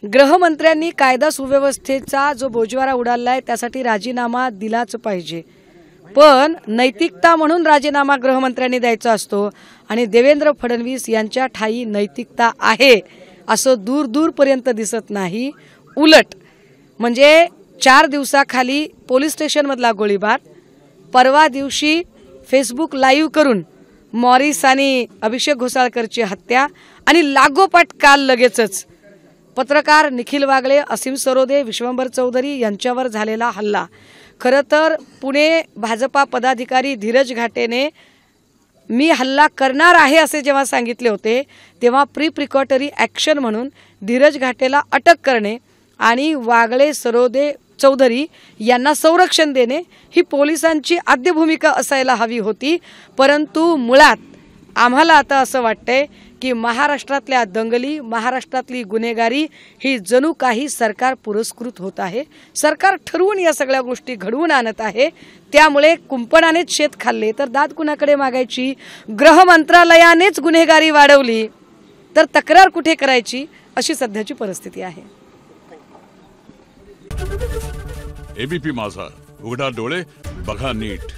गृहमंत्र्यांनी कायदा सुव्यवस्थेचा जो बोजवारा उडालाय त्यासाठी राजीनामा दिलाच पाहिजे, पण नैतिकता म्हणून राजीनामा गृहमंत्र्यांनी द्यायचा असतो आणि देवेंद्र फडणवीस यांच्या ठाई नैतिकता आहे असं दूर दूरपर्यंत दिसत नाही। उलट म्हणजे 4 दिवसाखाली पोलीस स्टेशनमधला गोळीबार, परवा दिवशी फेसबुक लाईव्ह करून मॉरिस आणि अभिषेक घोसाळकरची हत्या आणि लागोपाठ काल लगेचच पत्रकार निखिल वागळे, असीम सरोदे, विश्वंभर चौधरी यांच्यावर झालेला हल्ला। खरं तर पुणे भाजपा पदाधिकारी धीरज घाटेने मी हल्ला करणार आहे असे जेव्हा सांगितले होते तेव्हा प्रिकॉटरी ॲक्शन म्हणून धीरज घाटेला अटक करणे आणि वागळे, सरोदे, चौधरी यांना संरक्षण देणे ही पोलिसांची आद्य भूमिका असायला हवी होती। परंतु मुळात आम्हाला आता असं वाटतंय की महाराष्ट्रातल्या दंगली, महाराष्ट्रातली गुन्हेगारी ही जणू काही सरकार पुरस्कृत होत आहे। सरकार ठरवून या सगळ्या गोष्टी घडवून आणत आहे। त्यामुळे कुंपणानेच शेत खाल्ले तर दाद कुणाकडे मागायची? गृह मंत्रालयानेच गुन्हेगारी वाढवली तर तक्रार कुठे करायची अशी सध्याची परिस्थिती आहे। एबीपी माझा, उघडा डोळे बघा नीट।